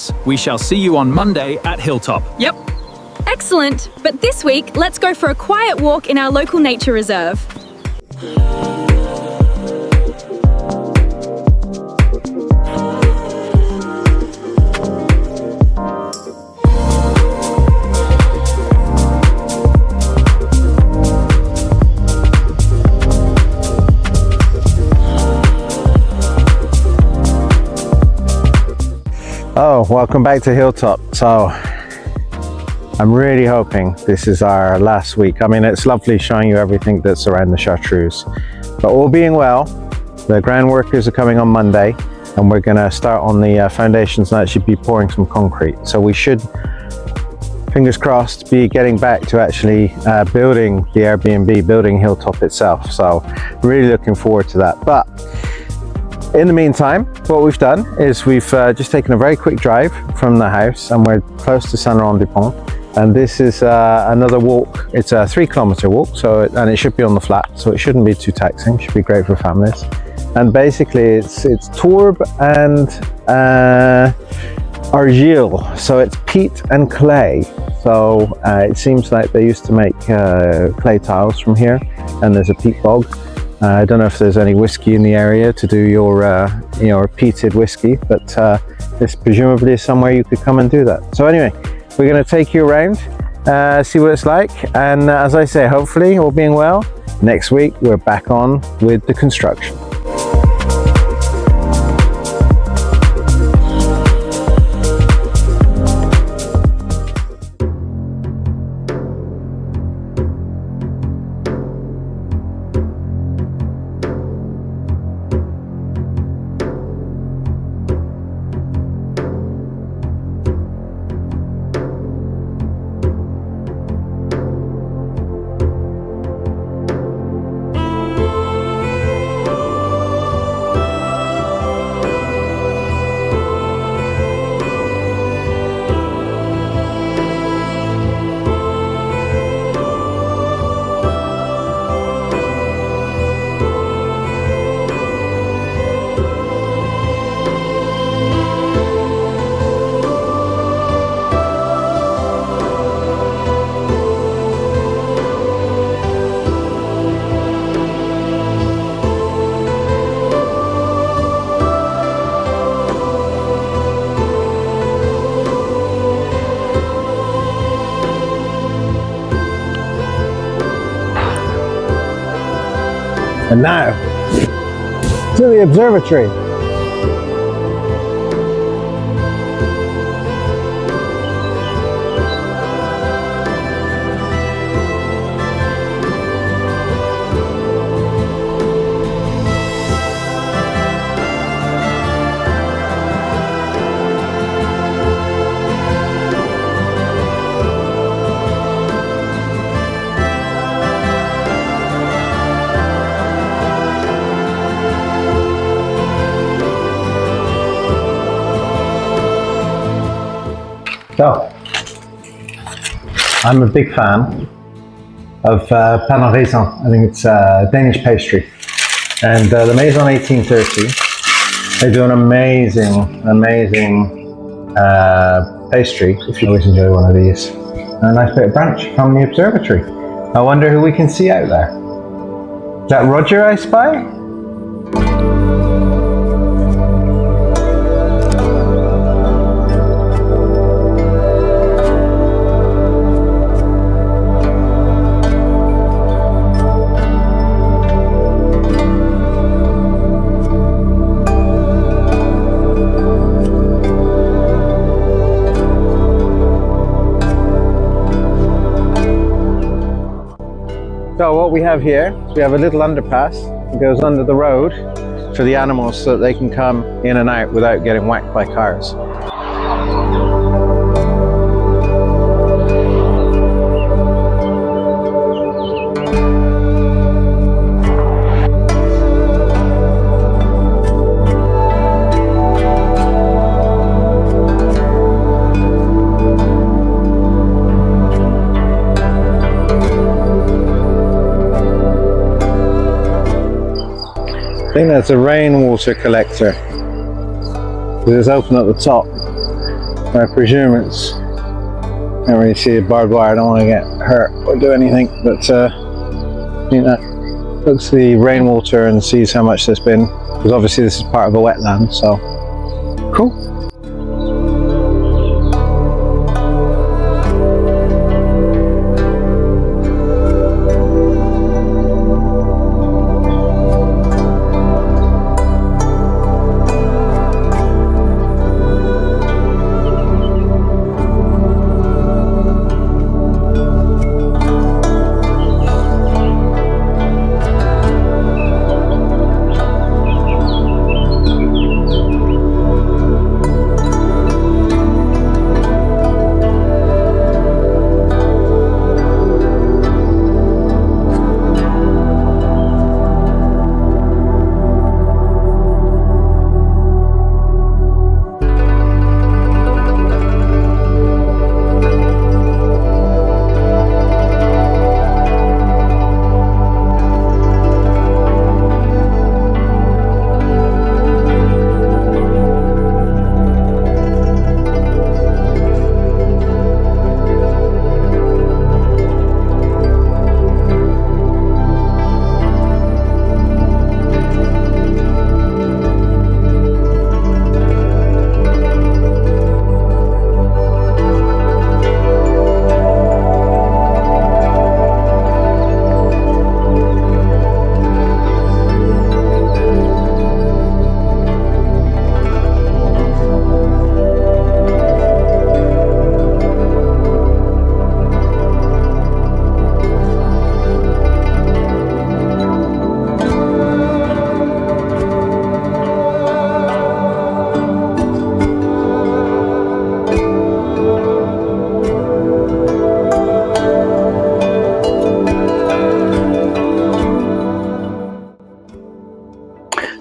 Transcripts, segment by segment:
kilometres. We shall see you on Monday at Hilltop. Yep. Excellent. But this week, let's go for a quiet walk in our local nature reserve. Oh, welcome back to Hilltop. So I'm really hoping this is our last week. I mean, it's lovely showing you everything that's around the Chartreuse, but all being well, the ground workers are coming on Monday and we're going to start on the foundations and actually be pouring some concrete. So we should, fingers crossed, be getting back to actually building the Airbnb, building Hilltop itself. So really looking forward to that. But in the meantime, what we've done is we've just taken a very quick drive from the house and we're close to Saint-Joseph-de-Rivière. And this is another walk. It's a 3-kilometre walk, and it should be on the flat, so it shouldn't be too taxing. Should be great for families. And basically, it's Tourbière and argile, so it's peat and clay. So it seems like they used to make clay tiles from here, and there's a peat bog. I don't know if there's any whiskey in the area to do your peated whiskey, but this presumably is somewhere you could come and do that. So anyway, we're going to take you around, see what it's like, and as I say, hopefully, all being well, next week we're back on with the construction. And now, to the observatory. So, I'm a big fan of pain au raisin. I think it's a Danish pastry. And the Maison 1830, they do an amazing pastry, if you always enjoy one of these. And a nice bit of brunch from the observatory. I wonder who we can see out there. Is that Roger I spy? So what we have here is we have a little underpass that goes under the road for the animals so that they can come in and out without getting whacked by cars. I think that's a rainwater collector. It's open at the top. I presume it's, I can't really see the barbed wire, I don't want to get hurt or do anything, but you know, looks the rainwater and sees how much there's been, because obviously this is part of a wetland, so cool.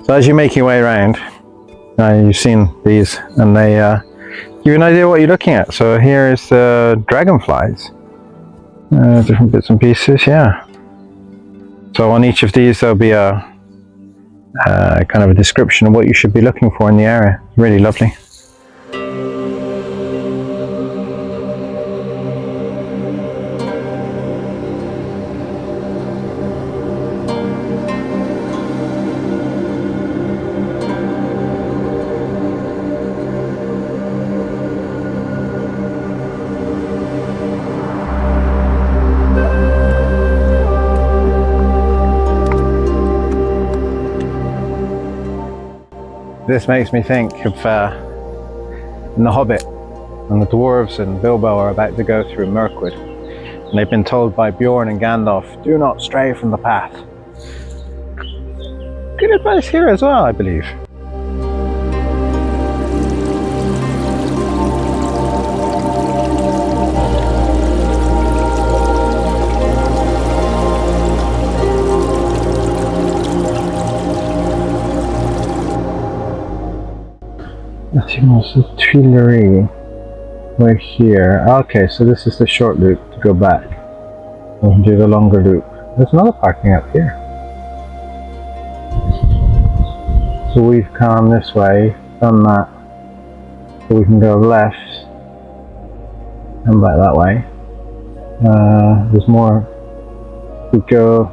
So as you make your way around, you've seen these and they give you an idea what you're looking at. So here is the dragonflies, different bits and pieces, yeah. So on each of these there'll be a kind of a description of what you should be looking for in the area. Really lovely. This makes me think of in The Hobbit, and the dwarves and Bilbo are about to go through Mirkwood, and they've been told by Bjorn and Gandalf, do not stray from the path. Good advice here as well, I believe. The Tuilerie, we're here. Okay, so this is the short loop to go back. We can do the longer loop. There's another parking up here. So we've come this way, done that. So we can go left and back that way. There's more. We go.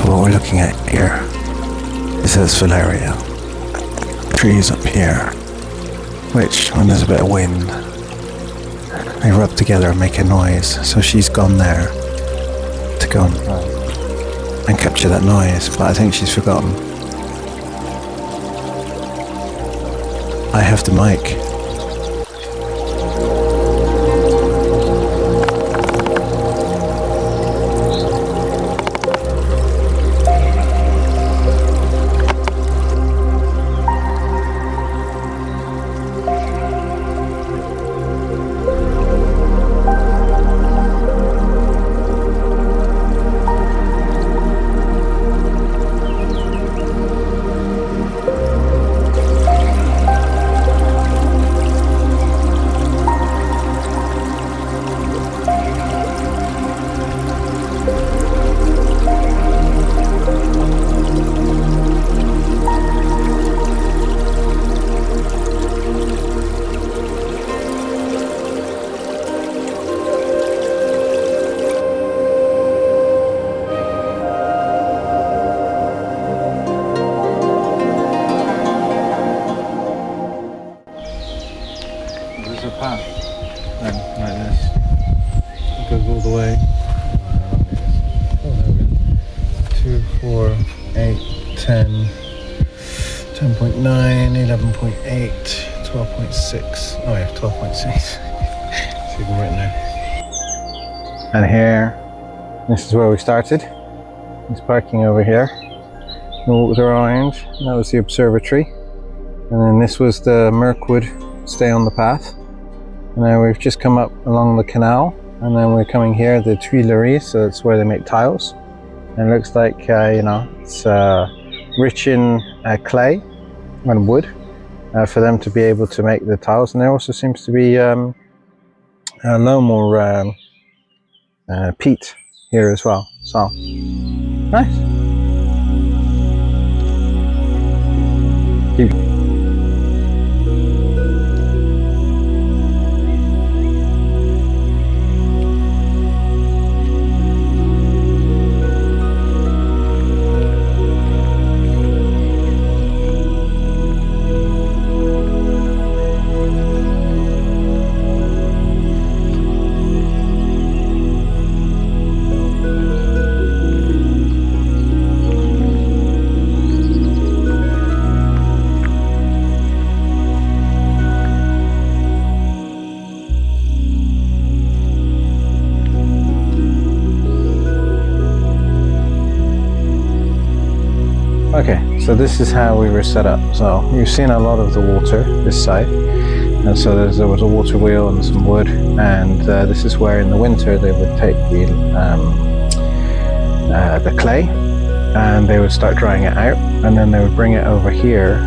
What we're looking at here is this Valeria. Trees up here, which when there's a bit of wind, they rub together and make a noise. So she's gone there to go and capture that noise, but I think she's forgotten. I have the mic. 10, 10.9, 11.8, 12.6. Oh yeah, 12.6. It's even written there. And here, this is where we started. It's parking over here. We walked around, that was the observatory. And then this was the Mirkwood stay on the path. And then we've just come up along the canal. And then we're coming here, the Tuilerie, so that's where they make tiles. And it looks like, you know, it's rich in clay and wood for them to be able to make the tiles. And there also seems to be a lot more peat here as well. So, nice. Okay, so this is how we were set up. So you've seen a lot of the water this side, and so there was a water wheel and some wood, and this is where in the winter they would take the clay and they would start drying it out, and then they would bring it over here.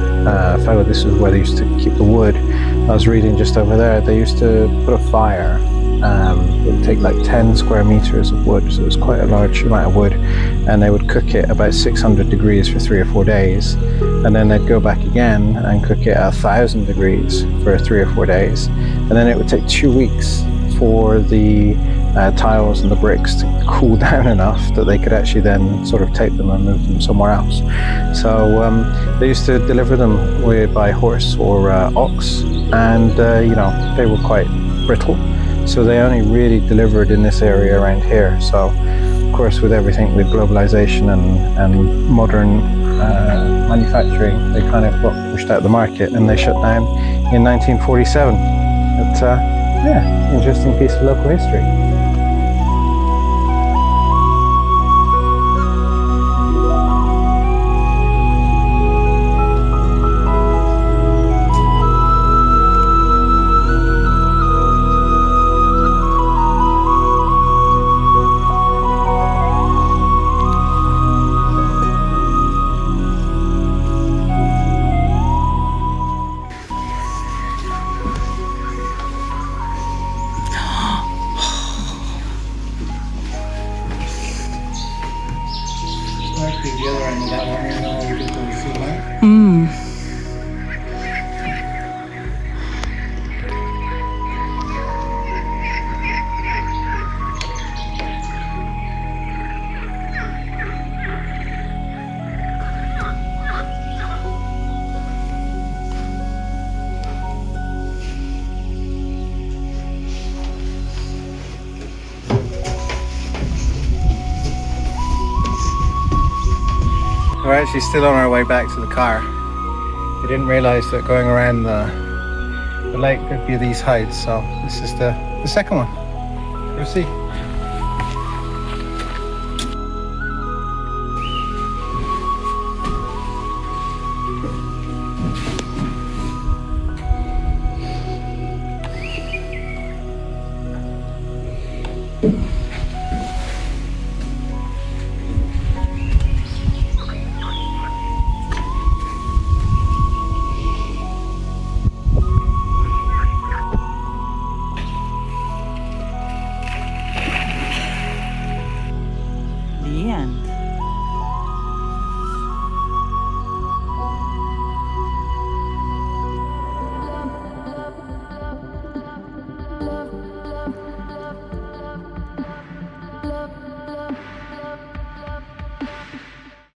This is where they used to keep the wood. I was reading just over there, they used to put a fire. It would take like 10 square meters of wood, so it was quite a large amount of wood, and they would cook it about 600 degrees for 3 or 4 days, and then they'd go back again and cook it at 1,000 degrees for 3 or 4 days, and then it would take 2 weeks for the tiles and the bricks to cool down enough that they could actually then sort of take them and move them somewhere else. So they used to deliver them by horse or ox, and you know, they were quite brittle. So they only really delivered in this area around here. So, of course, with everything, with globalization and modern manufacturing, they kind of got pushed out of the market, and they shut down in 1947. But yeah, interesting piece of local history. We're actually still on our way back to the car. We didn't realise that going around the lake could be these heights, so this is the second one. Go see.